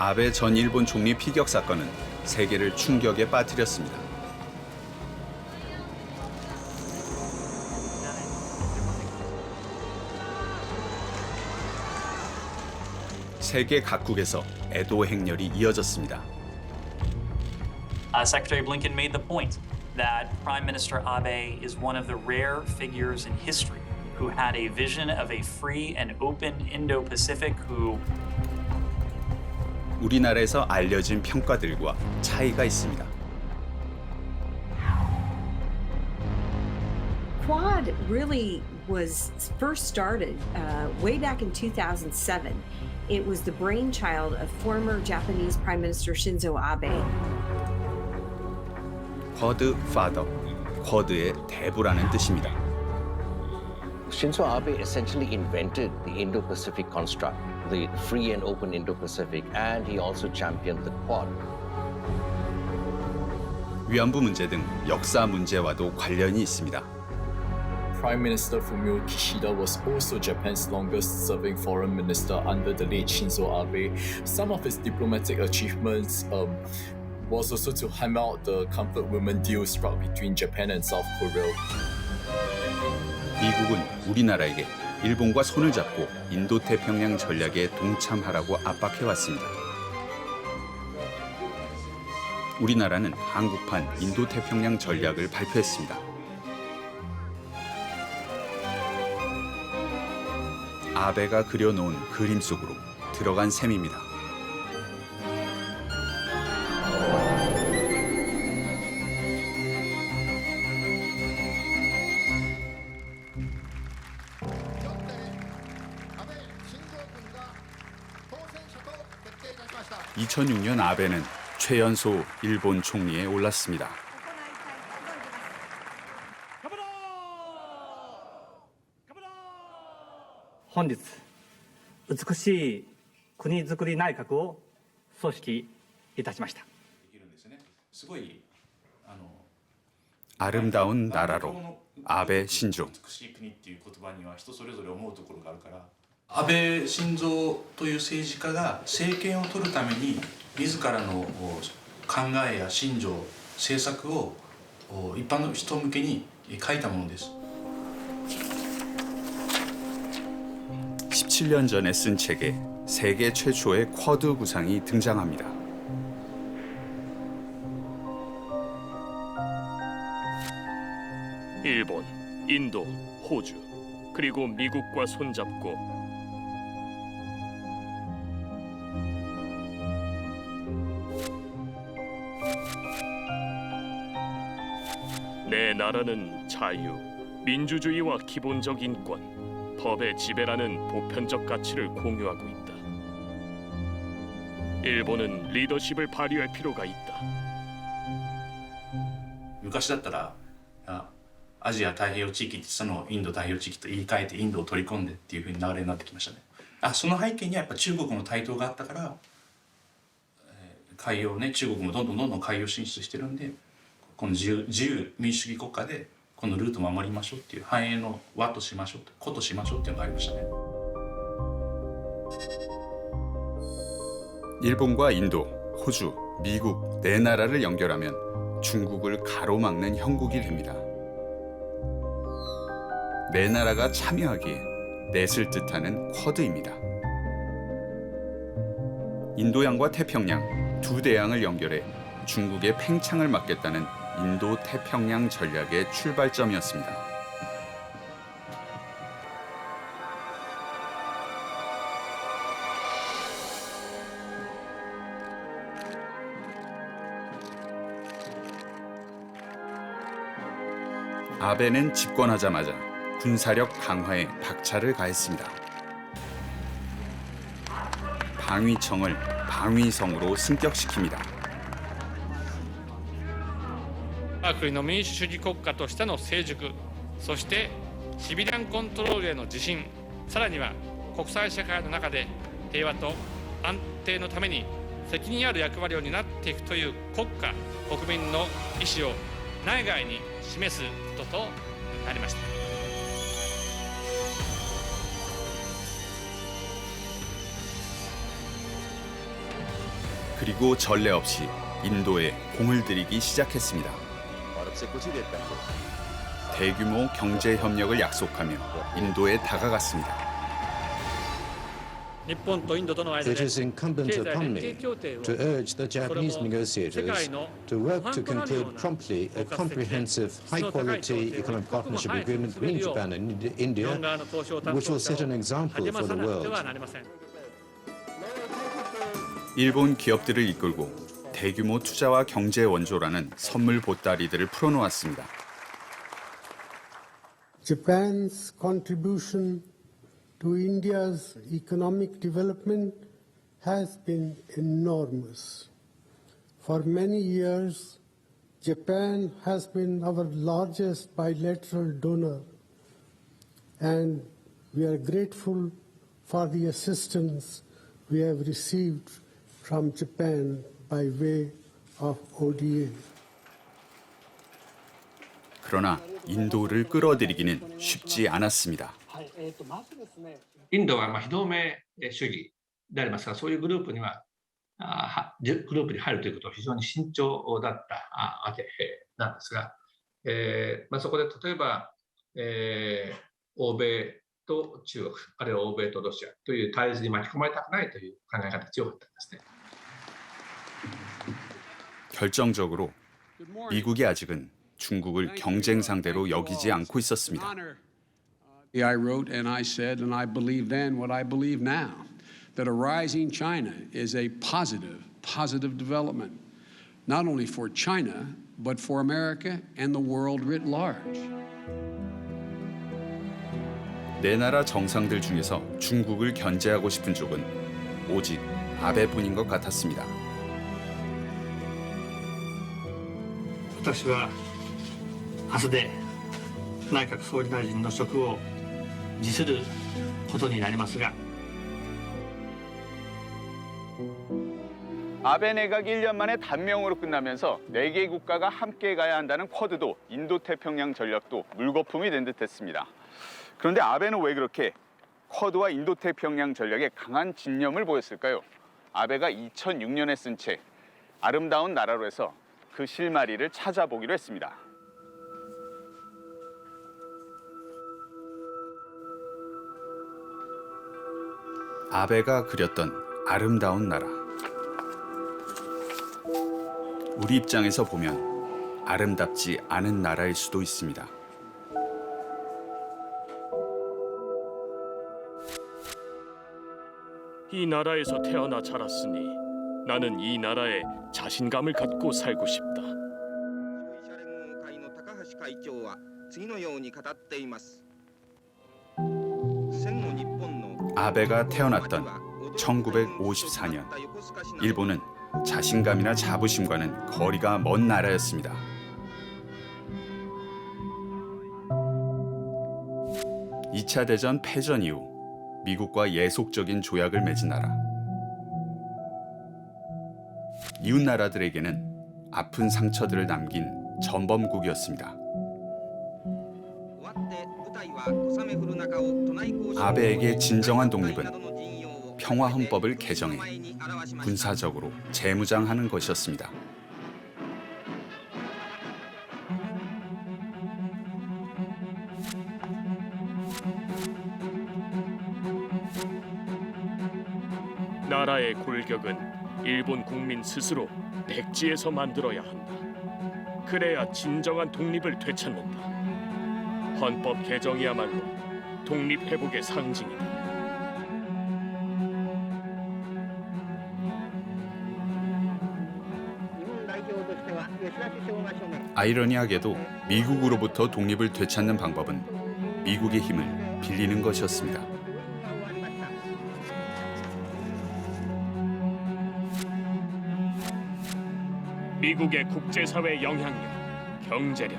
아베 전 일본 총리 피격 사건은 세계를 충격에 빠뜨렸습니다. 세계 각국에서 애도 행렬이 이어졌습니다. Secretary Blinken made the point that Prime Minister Abe is one of the rare figures in history who had a vision of a free and open Indo-Pacific who 우리나라에서 알려진 평가들과 차이가 있습니다. Quad really was first started way back in 2007. It was the brainchild of former Japanese Prime Minister Shinzo Abe. 쿼드 파더, 쿼드의 대부라는 뜻입니다. Shinzo Abe essentially invented the Indo-Pacific construct, the free and open Indo-Pacific, and he also championed the Quad. 위안부 문제 등 역사 문제와도 관련이 있습니다. Prime Minister Fumio Kishida was also Japan's longest-serving foreign minister under the late Shinzo Abe. Some of his diplomatic achievements was also to hammer out the comfort women deal struck between Japan and South Korea. 미국은 우리나라에게 일본과 손을 잡고 인도태평양 전략에 동참하라고 압박해왔습니다. 우리나라는 한국판 인도태평양 전략을 발표했습니다. 아베가 그려놓은 그림 속으로 들어간 셈입니다. (2006년) 아베는 최연소 일본 총리에 올랐습니다.本日美しい国づくり内閣を組織いたしました。 아름다운 나라로 아베 신조. 安倍晋三という政治家が政権を取るために自らの考えや信条、政策を一般の人向けに書いたものです。 17년 전에 쓴 책에 세계 최초의 쿼드 구상이 등장합니다. 일본, 인도, 호주, 그리고 미국과 손잡고 내 나라는 자유, 민주주의와 기본적 인권, 법의 지배라는 보편적 가치를 공유하고 있다. 일본은 리더십을 발휘할 필요가 있다. 昔だったらアジア太平洋地域ってそのインド太平洋地域と言い換えてインドを取り込んでっていう風に流れになってきましたね。その背景にはやっぱ中国の台頭があったから、海洋ね、中国もどんどん海洋進出してるんで、この自由民主主義国家でこのルートを守りましょうっていう繁栄の和としましょう、個としましょうっていうのがありましたね。 일본과 인도, 호주, 미국 네 나라를 연결하면 중국을 가로막는 형국이 됩니다. 네 나라가 참여하기에 넷을 뜻하는 쿼드입니다. 인도양과 태평양 두 대양을 연결해 중국의 팽창을 막겠다는 인도-태평양 전략의 출발점이었습니다. 아베는 집권하자마자 군사력 강화에 박차를 가했습니다. 방위청을 방위성으로 승격시킵니다. 我が国の民主主義国家としての成熟、そしてシビリアンコントロールへの自信、さらには国際社会の中で平和と安定のために責任ある役割を担っていくという国家、国民の意思を内外に示すこととなりました。 그리고 전례 없이 인도에 공을 들이기 시작했습니다. 대규모 경제 협력을 약속하며 인도에 다가갔습니다. 日本とインドとの間 It で is incumbent 経済 upon 連携 me 協定を to urge the それ Japanese も世界 negotiators の to work to 模範となるよう conclude な promptly a 包括的で comprehensive, 質の高い協 high-quality 定を economic 一刻も partnership 早く agreement 進め between るよう Japan and 日 India, 本側の交渉担 which 当 will set 者 an を example 励ま for さ the なくて world. はなりません。 일본 기업들을 이끌고 대규모 투자와 경제 원조라는 선물 보따리들을 풀어놓았습니다. Japan's contribution to India's economic development has been enormous. For many years, Japan has been our largest bilateral donor, and we are grateful for the assistance we have received from Japan by way of ODA. 그러나 인도를 끌어들이기는 쉽지 않았습니다. インドは非同盟主義でありますが、そういうグループにはグループに入るということは非常に慎重だったわけなんですが、そこで例えば、欧米と中国、あるいは欧米とロシアという対立に巻き込まれたくないという考え方が強かったんですね。 결정적으로 미국이 아직은 중국을 경쟁 상대로 여기지 않고 있었습니다. I wrote and I said, and I believe then what I believe now, that a rising China is a positive development, not only for China, but for America and the world writ large. 네 나라 정상들 중에서 중국을 견제하고 싶은 쪽은 오직 아베뿐인 것 같았습니다. 私は明日で内閣総理大臣の職を辞することになりますが 아베 내각 1년 만에 단명으로 끝나면서 4개 국가가 함께 가야 한다는 쿼드도 인도태평양 전략도 물거품이 된 듯했습니다. 그런데 아베는 왜 그렇게 쿼드와 인도태평양 전략에 강한 진념을 보였을까요? 아베가 2006년에 쓴 책 아름다운 나라로 해서 그 실마리를 찾아보기로 했습니다. 아베가 그렸던 아름다운 나라. 우리 입장에서 보면 아름답지 않은 나라일 수도 있습니다. 이 나라에서 태어나 자랐으니 나는 이 나라에 자신감을 갖고 살고 싶다. 아베가 태어났던 1954년, 일본은 자신감이나 자부심과는 거리가 먼 나라였습니다. (2차) 대전 패전 이후 미국과 예속적인 조약을 맺은 나라. 이웃 나라들에게는 아픈 상처들을 남긴 전범국이었습니다. 아베에게 진정한 독립은 평화헌법을 개정해 군사적으로 재무장하는 것이었습니다. 나라의 골격은 일본 국민 스스로 백지에서 만들어야 한다. 그래야 진정한 독립을 되찾는다. 헌법 개정이야말로 독립 회복의 상징이다. 아이러니하게도 미국으로부터 독립을 되찾는 방법은 미국의 힘을 빌리는 것이었습니다. 미국의 국제사회 영향력, 경제력,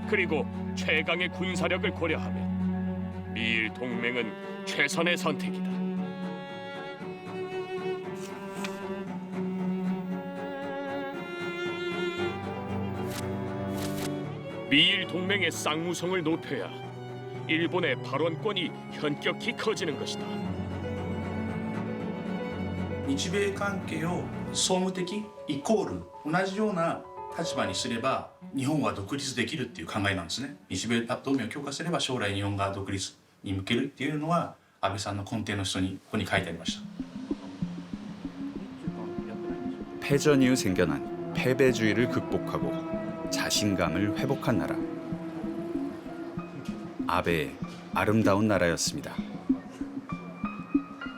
그리고 최강의 군사력을 고려하면 미일 동맹은 최선의 선택이다. 미일 동맹의 쌍무성을 높여야 일본의 발언권이 현격히 커지는 것이다. 日米関係を総務的イコール同じような立場にすれば日本は独立できるっていう考えなんですね。日米同盟を強化すれば将来日本が独立に向けるっていうのは安倍さんの根底の人にここに書いてありました。 패전 이후 생겨난 패배주의를 극복하고 자신감을 회복한 나라. 아베의 아름다운 나라였습니다.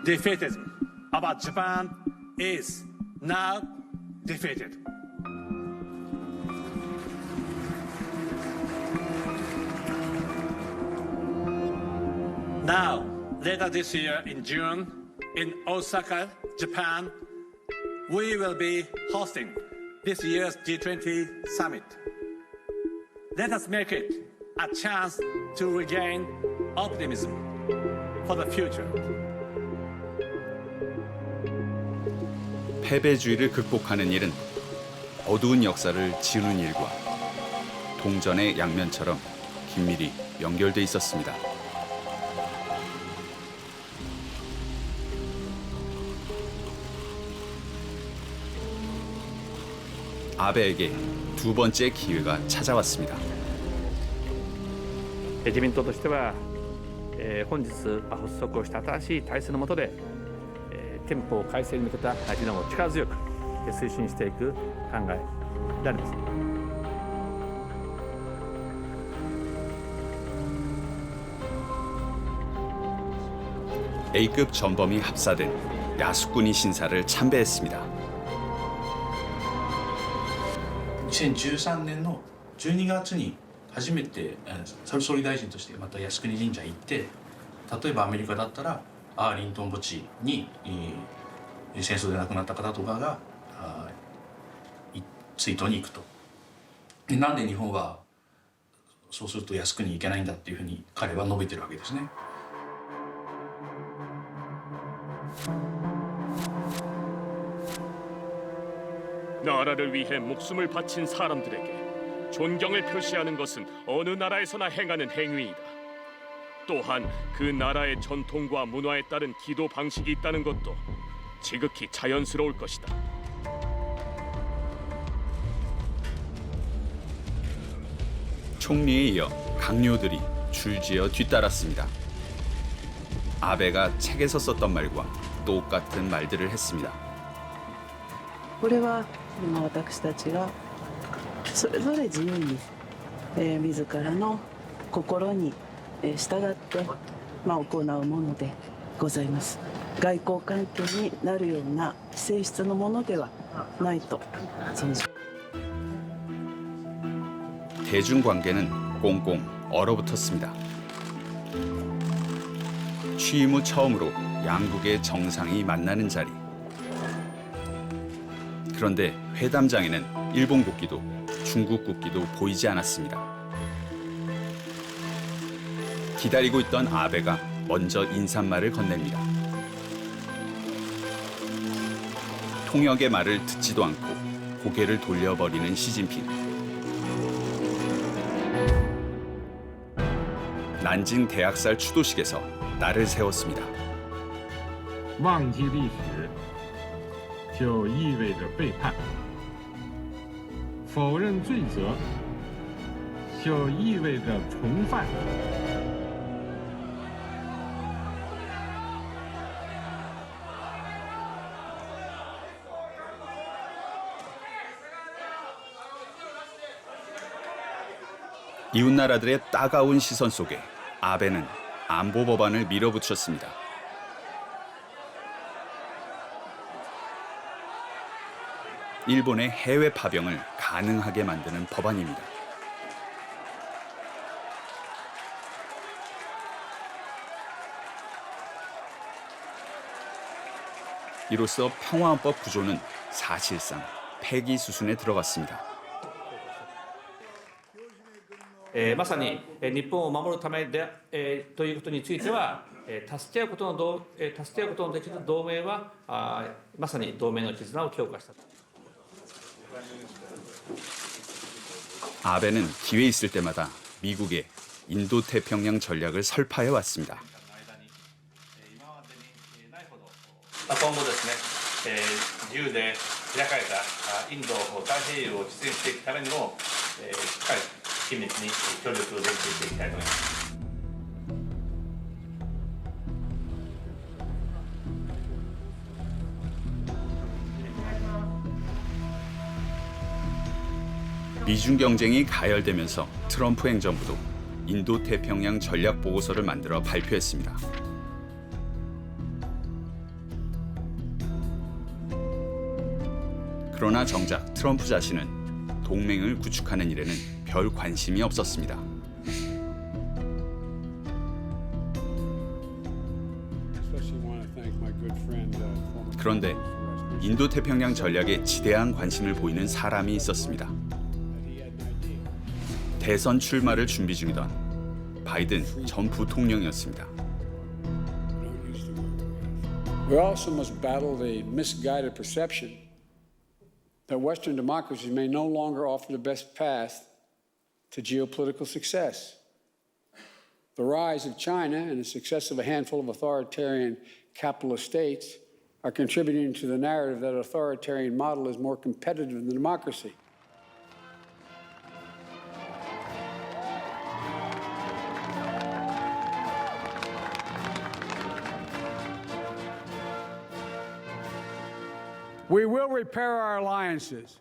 Defeated. About Japan is now defeated. Now, later this year in June, in Osaka, Japan, we will be hosting this year's G20 summit. Let us make it a chance to regain optimism for the future. 패배주의를 극복하는 일은 어두운 역사를 지우는 일과 동전의 양면처럼 긴밀히 연결돼 있었습니다. 아베에게 두 번째 기회가 찾아왔습니다. 自民党としては、本日発足をした新しい体制の下で、憲法改正に向けた議論を力強く推進していく考えであります。 A급 전범이 합사된 야수꾼이 신사를 참배했습니다. 2013年の12月に初めて総理大臣としてまた靖国神社へ行って、例えばアメリカだったらアーリントン墓地に戦争で亡くなった方とかが追悼に行くと。なんで日本はそうすると靖国に行けないんだっていうふうに彼は述べてるわけですね。 나라를 위해 목숨을 바친 사람들에게 존경을 표시하는 것은 어느 나라에서나 행하는 행위이다. 또한 그 나라의 전통과 문화에 따른 기도 방식이 있다는 것도 지극히 자연스러울 것이다. 총리에 이어 강요들이 줄지어 뒤따랐습니다. 아베가 책에서 썼던 말과 똑같은 말들을 했습니다. これは今私たちがそれぞれ自由に、自らの心に、従って、行うものでございます。外交関係になるような性質のものではないと存じ。 대중관계는 꽁꽁 얼어붙었습니다. 취임 후 처음으로 양국의 정상이 만나는 자리. 그런데 회담장에는 일본 국기도 중국 국기도 보이지 않았습니다. 기다리고 있던 아베가 먼저 인사말을 건넵니다. 통역의 말을 듣지도 않고 고개를 돌려버리는 시진핑. 난징 대학살 추도식에서 날을 세웠습니다. 忘记历史就意味着背叛，否认罪责就意味着从犯。이웃나라들의 따가운 시선 속에 아베는 안보 법안을 밀어붙였습니다. 일본의 해외 파병을 가능하게 만드는 법안입니다. 이로써 평화헌법 구조는 사실상 폐기 수순에 들어갔습니다. まさに日本を守るためで、ということについては、助け合うことのできる同盟はまさに同盟の絆を強化した。 아베는 기회 있을 때마다 미국의 인도태평양 전략을 설파해 왔습니다. 今後です自由で開かれたインド太平洋を実現していくためにも、しっかり緊密に協力を連携していきたいと思います。 미중 경쟁이 가열되면서 트럼프 행정부도 인도 태평양 전략 보고서를 만들어 발표했습니다. 그러나 정작 트럼프 자신은 동맹을 구축하는 일에는 별 관심이 없었습니다. 그런데 인도 태평양 전략에 지대한 관심을 보이는 사람이 있었습니다. 대선 출마를 준비 중이던 바이든 전 부통령이었습니다. We also must battle the misguided perception that Western democracies may no longer offer the best path to geopolitical success. The rise of China and the success of a handful of authoritarian capitalist states are contributing to the narrative that an authoritarian model is more competitive than democracy. We will repair our alliances.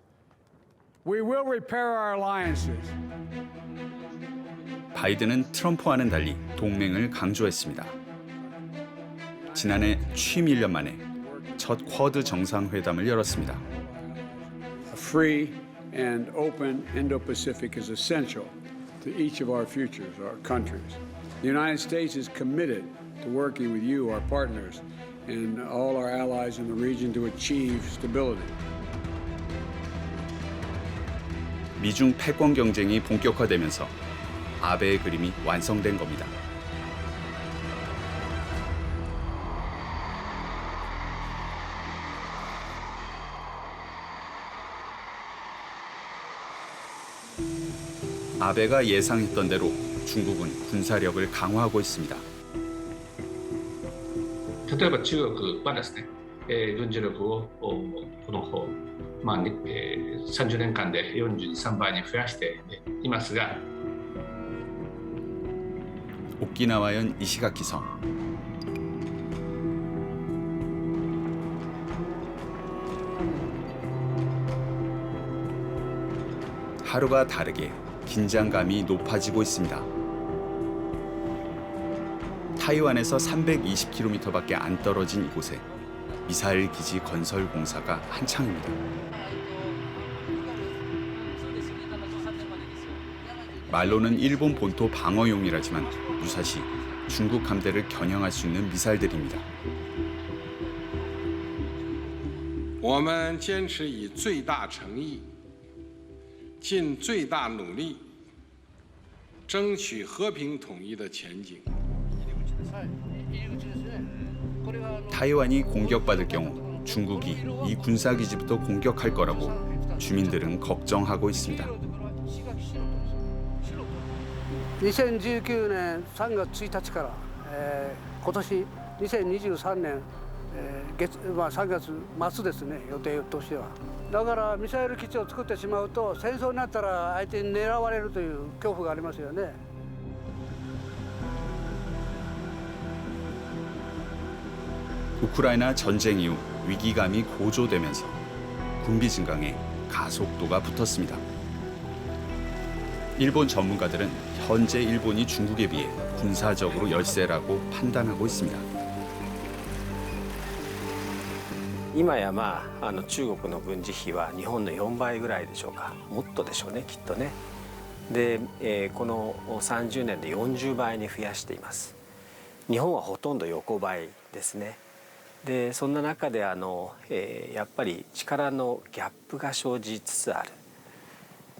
We will repair our alliances. 바이든은 트럼프와는 달리 동맹을 강조했습니다. 지난해 취임 1년 만에 첫 쿼드 정상회담을 열었습니다. A free and open Indo-Pacific is essential to each of our futures, our countries. The United States is committed to working with you, our partners, and all our allies in the region to achieve stability. 미중 패권 경쟁이 본격화되면서 아베의 그림이 완성된 겁니다. 아베가 예상했던 대로 중국은 군사력을 강화하고 있습니다. 例えば中国はですね、軍事力をこの、30年間で43倍に増やしていますが、 오키나와현 이시가키섬. 하루가 다르게 긴장감이 높아지고 있습니다. 타이완에서 320km밖에 안 떨어진 이곳에 미사일 기지 건설 공사가 한창입니다. 말로는 일본 본토 방어용이라지만 유사시 중국 함대를 겨냥할 수 있는 미사일들입니다. 我们坚持以最大诚意，尽最大努力，争取和平统一的前景。 타이완이 공격받을 경우 중국이 이 군사기지부터 공격할 거라고 주민들은 걱정하고 있습니다. 2019年3月1日から、今年2023年、3月末ですね、予定としては。だからミサイル基地を作ってしまうと戦争になったら相手に狙われるという恐怖がありますよね。 우크라이나 전쟁 이후 위기감이 고조되면서 군비 증강에 가속도가 붙었습니다. 일본 전문가들은 현재 일본이 중국에 비해 군사적으로 열세라고 판단하고 있습니다. 今や中国の軍事費は日本の4倍ぐらいでしょうか、もっとでしょうね、きっとね。で、この30年で40倍に増やしています。日本はほとんど横ばいですね。 でそんな中でやっぱり力のギャップが生じつつある。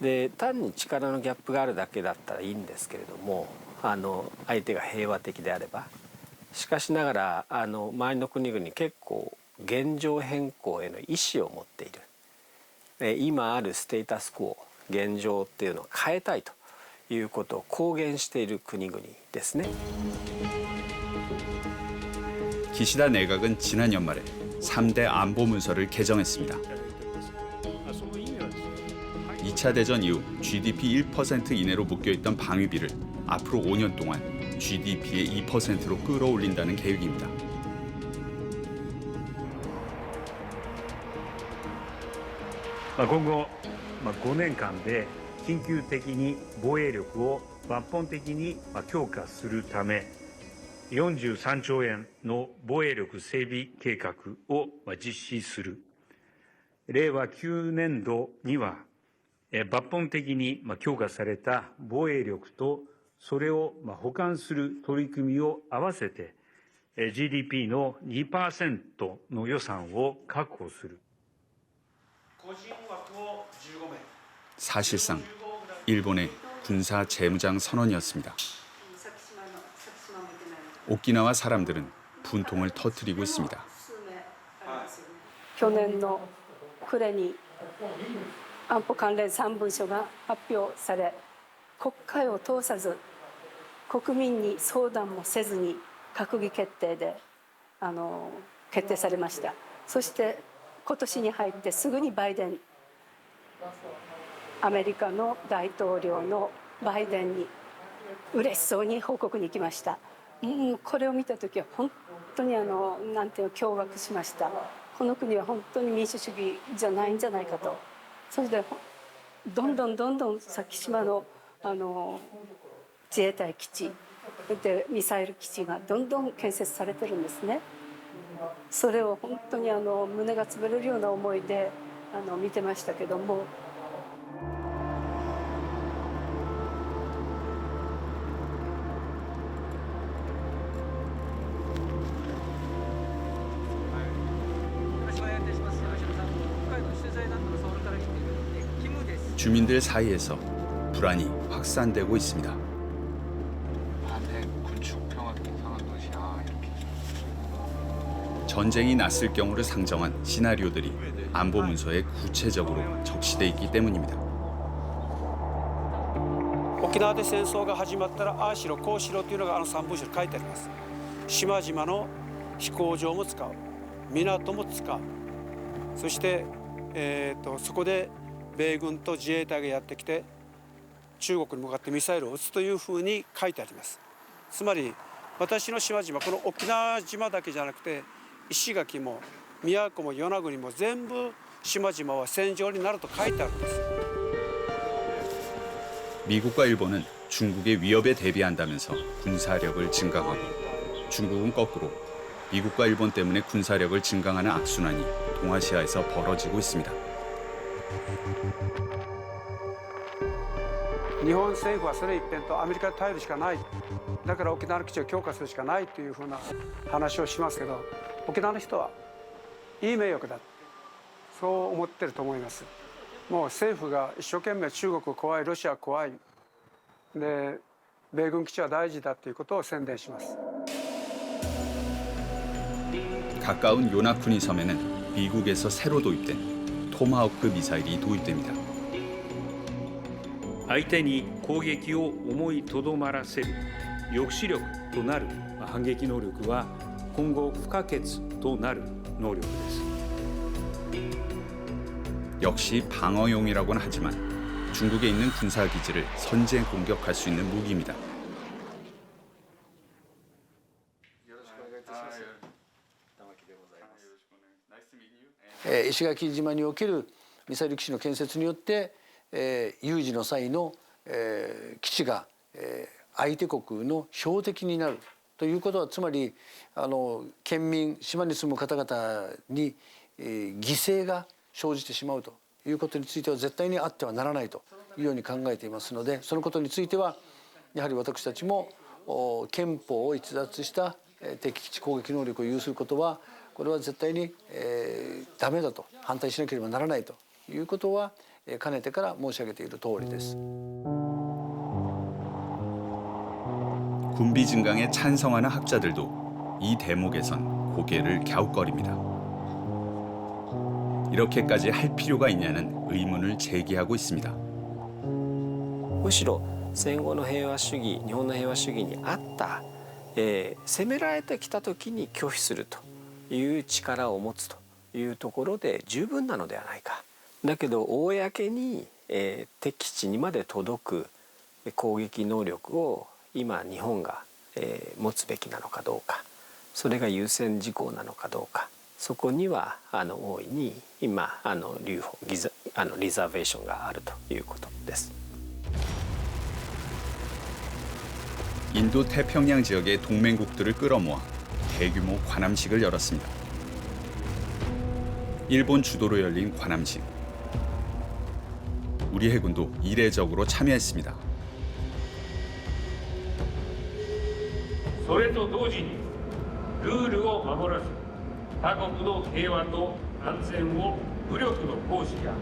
で単に力のギャップがあるだけだったらいいんですけれども、相手が平和的であれば、しかしながら周りの国々結構現状変更への意思を持っている。今あるステータスコー現状っていうのを変えたいということを公言している国々ですね。 기시다 내각은 지난 연말에 3대 안보 문서를 개정했습니다. 2차 대전 이후 GDP 1% 이내로 묶여있던 방위비를 앞으로 5년 동안 GDP의 2%로 끌어올린다는 계획입니다.今後、5年間で緊急的に防衛力を抜本的に強化するため、43兆円の防衛力整備計画を実施する。令和9年度には、抜本的に強化された防衛力とそれを補完する取り組みを合わせて GDP の 2% の予算を確保する。 사실상 일본의 군사 재무장 선언이었습니다. 오키나와 사람들은 분통을 터뜨리고 있습니다. 去年の暮れに安保関連3文書が発表され、国会を通さず国民に相談もせずに閣議決定で決定されました。そして今年に入ってすぐにアメリカの大統領のバイデンに嬉しそうに報告に行きました。これを見た時は本当になんていう驚愕しました。この国は本当に民主主義じゃないんじゃないかと。それでどんどん先島の自衛隊基地でミサイル基地がどんどん建設されてるんですね。それを本当に胸が潰れるような思いで見てましたけども。주민들 사이에서 불안이 확산되고 있습니다. 전쟁이 났을 경우를 상정한 시나리오들이 안보 문서에 구체적으로 적시돼 있기 때문입니다. 沖縄で戦争が始まったらああしろこうしろというのが3文書に書いてあります。島々の飛行場も使う、港も使う、そして、そこで米軍と自衛隊がやってきて中国に向かってミサイルを撃つというふうに書いてあります。つまり私の島々、この沖縄島だけじゃなくて石垣も宮古も与那国も全部島々は戦場になると書いてあるんです。 미국과 일본은 중국의 위협에 대비한다면서 군사력을 증강하고 중국은 거꾸로 미국과 일본 때문에 군사력을 증강하는 악순환이 동아시아에서 벌어지고 있습니다. 日本政府はそれ一辺とアメリカに頼るしかない。だから沖縄の基地を強化するしかないというふうな話をしますけど、沖縄の人はいい名誉だ。そう思ってると思います。もう政府が一生懸命中国怖い、ロシア怖い。で、米軍基地は大事だということを宣伝します。 가까운 요나쿠니 섬에는 미국에서 새로 도입된 토마호크 미사일이 도입됩니다. 相手に攻撃を思いとどまらせる抑止力となる反撃能力は今後不可欠となる能力です。 역시 방어용이라고는 하지만 중국에 있는 군사기지를 선제 공격할 수 있는 무기입니다. 石垣島におけるミサイル基地の建設によって、有事の際の、基地が、相手国の標的になるということはつまり県民島に住む方々に、犠牲が生じてしまうということについては絶対にあってはならないというように考えていますので、そのことについてはやはり私たちも憲法を逸脱した敵基地攻撃能力を有することはこれは絶対に、ダメだと反対しなければならないということはかねてから申し上げている通りです。 군비 증강에 찬성하는 학자들도 이 대목에선 고개를 갸웃거립니다. 이렇게까지 할 필요가 있냐는 의문을 제기하고 있습니다. むしろ戦後の平和主義、日本の平和主義にあった、攻められてきた時に拒否するという力を持つというところで十分なのではないか。だけど公に、敵地にまで届く攻撃能力を今日本が、持つべきなのかどうか、それが優先事項なのかどうか、そこには大いに今リザーベーションがあるということです。 인도 태평양 지역의 동맹국들을 끌어모아 대규모 관함식을 열었습니다. 일본 주도로 열린 관함식. 우리 해군도 이례적으로 참여했습니다. それと同時にルールを守らず他国の平和と安全を武力の行使や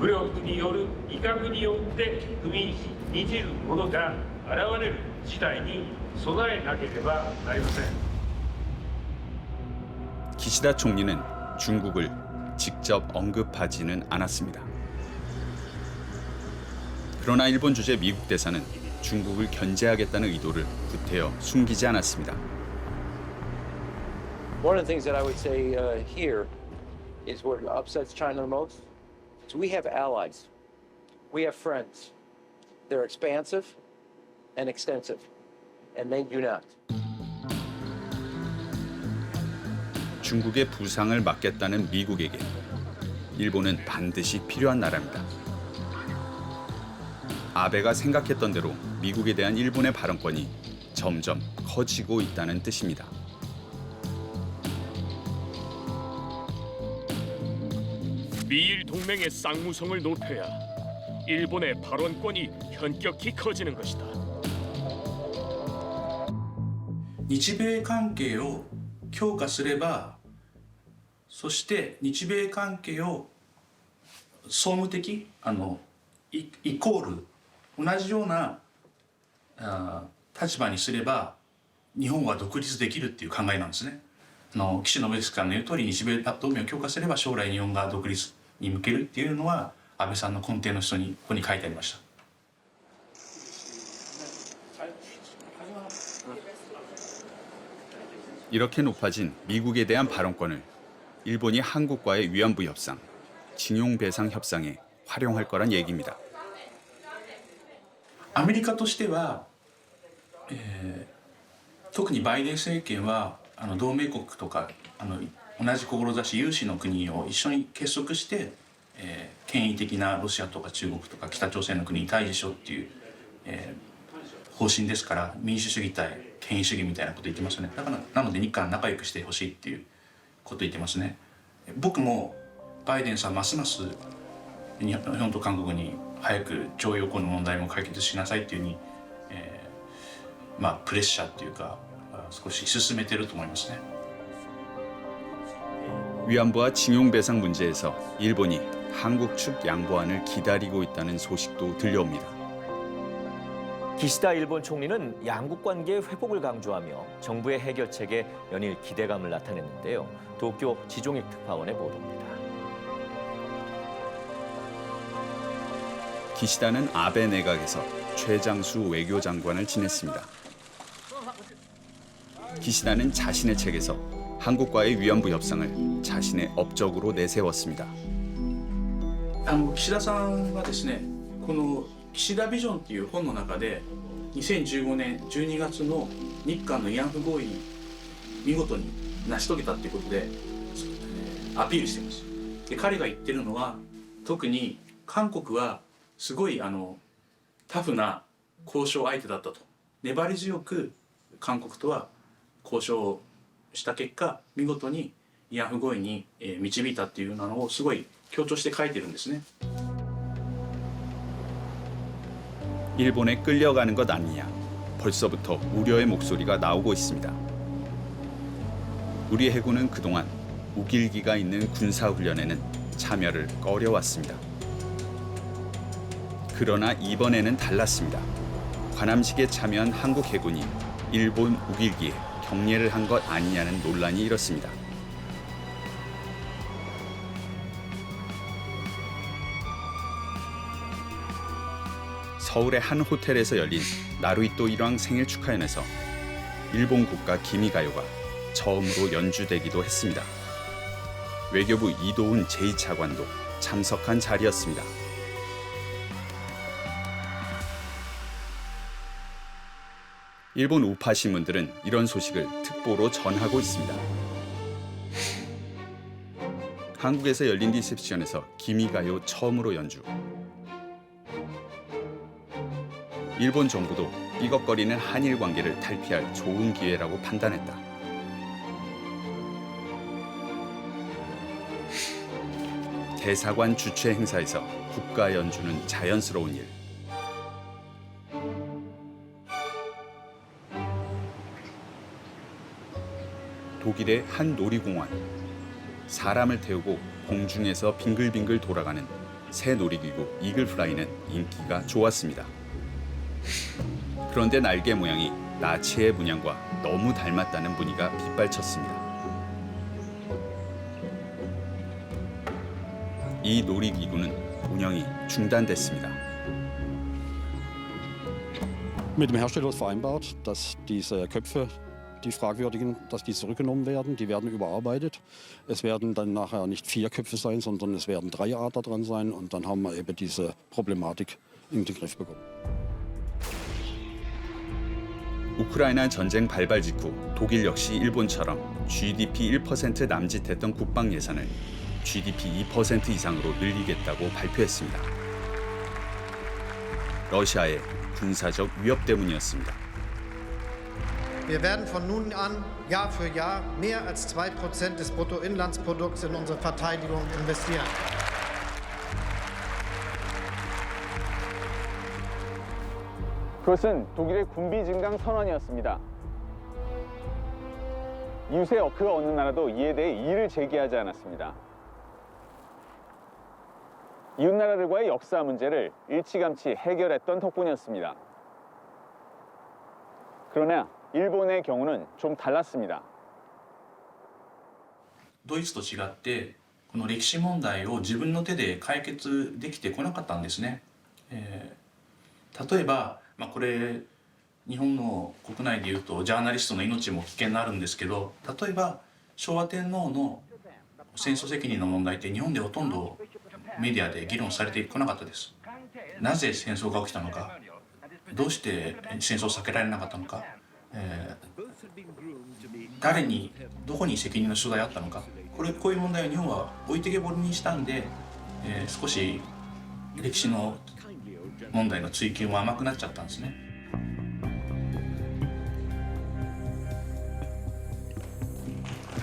武力による威嚇によって踏みにじるものが現れる事態に備えなければなりません。 기시다 총리는 중국을 직접 언급하지는 않았습니다. 그러나 일본 주재 미국 대사는 중국을 견제하겠다는 의도를 구태여 숨기지 않았습니다. One of the things that I would say here is what upsets China the most. So we have allies, we have friends. They're expansive and extensive, and they do not. 중국의 부상을 막겠다는 미국에게 일본은 반드시 필요한 나라입니다. 아베가 생각했던 대로 미국에 대한 일본의 발언권이 점점 커지고 있다는 뜻입니다. 미일 동맹의 쌍무성을 높여야 일본의 발언권이 현격히 커지는 것이다. 日米関係を強化すれば、そして日米関係を総務的イコール同じような立場にすれば日本は独立できるっていう考えなんですね。岸信介さんの言う通り日米同盟を強化すれば将来日本が独立に向けるっていうのは安倍さんの根底の人にここに書いてありました。 이렇게 높아진 미국에 대한 발언권을 일본이 한국과의 위안부 협상, 징용배상 협상에 활용할 거란 얘기입니다. アメリカとしては、特にバイデン政権は同盟国とか同じ志有志の国を一緒に結束して、権威的なロシアとか中国とか北朝鮮の国に対峙しようっていう、方針ですから、民主主義対権威主義みたいなこと言ってますよね。だからなので日韓仲良くしてほしいっていうこと言ってますね。僕もバイデンさんますます日本と韓国に早く徴用工の問題も解決しなさいっていうふうに、プレッシャーっていうか少し進めてると思いますね。 위안부와 징용배상 문제에서 일본이 한국 측 양보안을 기다리고 있다는 소식도 들려옵니다. 기시다 일본 총리는 양국 관계의 회복을 강조하며 정부의 해결책에 연일 기대감을 나타냈는데요. 도쿄 지종익 특파원의 보도입니다. 기시다는 아베 내각에서 최장수 외교장관을 지냈습니다. 기시다는 자신의 책에서 한국과의 위안부 협상을 자신의 업적으로 내세웠습니다. 岸田さんはですね、この岸田ビジョンっていう本の中で2015年12月の日韓の慰安婦合意見事に成し遂げたっていうことでアピールしています。で、彼が言ってるのは特に韓国はすごいタフな交渉相手だったと。粘り強く韓国とは交渉した結果見事に慰安婦合意に導いたっていうのをすごい強調して書いてるんですね。 일본에 끌려가는 것 아니냐. 벌써부터 우려의 목소리가 나오고 있습니다. 우리 해군은 그동안 우길기가 있는 군사훈련에는 참여를 꺼려왔습니다. 그러나 이번에는 달랐습니다. 관함식에 참여한 한국 해군이 일본 우길기에 경례를 한 것 아니냐는 논란이 일었습니다. 서울의 한 호텔에서 열린 나루히토 일왕 생일 축하연에서 일본 국가 기미가요가 처음으로 연주되기도 했습니다. 외교부 이도훈 제2차관도 참석한 자리였습니다. 일본 우파 신문들은 이런 소식을 특보로 전하고 있습니다. 한국에서 열린 리셉션에서 기미가요 처음으로 연주. 일본 정부도 삐걱거리는 한일 관계를 탈피할 좋은 기회라고 판단했다. 대사관 주최 행사에서 국가 연주는 자연스러운 일. 독일의 한 놀이공원. 사람을 태우고 공중에서 빙글빙글 돌아가는 새 놀이기구 이글플라이는 인기가 좋았습니다. 그런데 날개 모양이 나치의 문양과 너무 닮았다는 문의가 빗발쳤습니다. 이 놀이기구는 운영이 중단됐습니다. Mit dem Hersteller ist vereinbart, dass diese Köpfe, die fragwürdigen, dass die zurückgenommen werden. Die werden überarbeitet. Es werden dann nachher nicht 4 Köpfe sein, sondern es werden 3 Adler dran sein. Und dann haben wir eben diese Problematik in den Griff bekommen. 우크라이나 전쟁 발발 직후 독일 역시 일본처럼 GDP 1% 남짓했던 국방 예산을 GDP 2% 이상으로 늘리겠다고 발표했습니다. 러시아의 군사적 위협 때문이었습니다. Wir werden von nun an Jahr für Jahr mehr als 2% des Bruttoinlandsprodukts in unsere Verteidigung investieren. 그것은 독일의 군비 증강 선언이었습니다. 이웃의 그 어느 나라도 이에 대해 이의를 제기하지 않았습니다. 이웃 나라들과의 역사 문제를 일찌감치 해결했던 덕분이었습니다. 그러나 일본의 경우는 좀 달랐습니다. ドイツと違ってこの歴史問題を自分の手で解決できてこなかったんですね。例えば、これ日本の国内でいうとジャーナリストの命も危険になるんですけど、例えば昭和天皇の戦争責任の問題って日本でほとんどメディアで議論されてこなかったです。なぜ戦争が起きたのか、どうして戦争を避けられなかったのか、誰にどこに責任の所在あったのか、こういう問題を日本は置いてけぼりにしたんで、少し歴史の問題の追及も甘くなっちゃったんですね。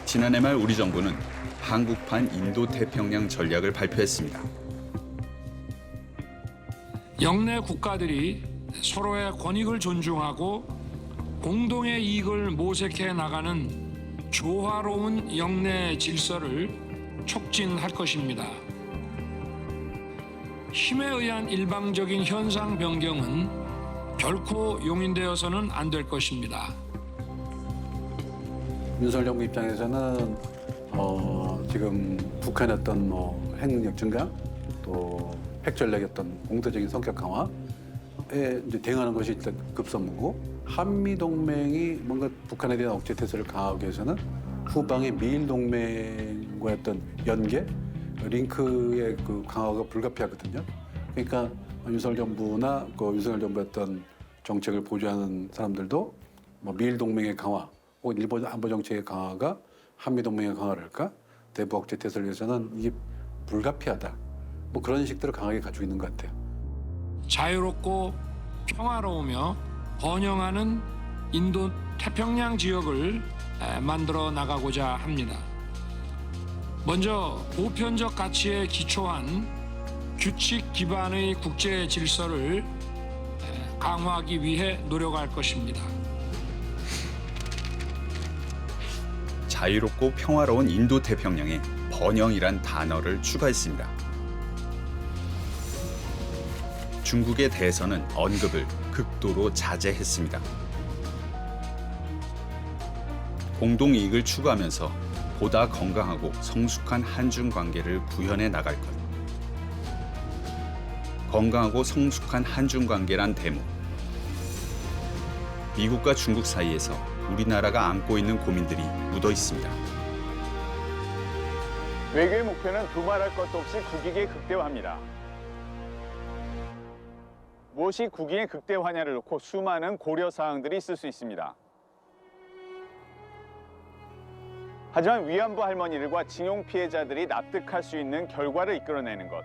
지난해 말 우리 정부는 한국판 인도태평양 전략을 발표했습니다. 영내 국가들이 서로의 권익을 존중하고 공동의 이익을 모색해 나가는 조화로운 영내 질서를 촉진할 것입니다. 힘에 의한 일방적인 현상 변경은 결코 용인되어서는 안 될 것입니다. 윤석열 정부 입장에서는 지금 북한의 어떤 핵능력 증강, 또 핵전략의 어떤 공세적인 성격 강화에 이제 대응하는 것이 일단 급선무고, 한미 동맹이 뭔가 북한에 대한 억제 태세를 강화하기 위해서는 후방의 미일 동맹과의 어떤 연계, 링크의 그 강화가 불가피하거든요. 그러니까 윤석열 정부나 그 윤석열 정부의 어떤 정책을 보좌하는 사람들도 뭐 미일 동맹의 강화, 혹은 일본 안보 정책의 강화가 한미 동맹의 강화를 할까? 대북 억제 태세를 위해서는 이게 불가피하다. 뭐 그런 인식들을 강하게 가지고 있는 것 같아요. 자유롭고 평화로우며 번영하는 인도 태평양 지역을 만들어 나가고자 합니다. 먼저 보편적 가치에 기초한 규칙 기반의 국제 질서를 강화하기 위해 노력할 것입니다. 자유롭고 평화로운 인도태평양에 번영이란 단어를 추가했습니다. 중국에 대해서는 언급을 극도로 자제했습니다. 공동이익을 추구하면서 보다 건강하고 성숙한 한중 관계를 구현해 나갈 것. 건강하고 성숙한 한중 관계란 대목. 미국과 중국 사이에서 우리나라가 안고 있는 고민들이 묻어 있습니다. 외교의 목표는 두말할 것도 없이 국익의 극대화입니다. 무엇이 국익의 극대화냐를 놓고 수많은 고려 사항들이 있을 수 있습니다. 하지만 위안부 할머니들과 징용 피해자들이 납득할 수 있는 결과를 이끌어내는 것.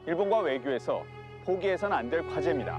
일본과 외교에서 포기해서는 안 될 과제입니다.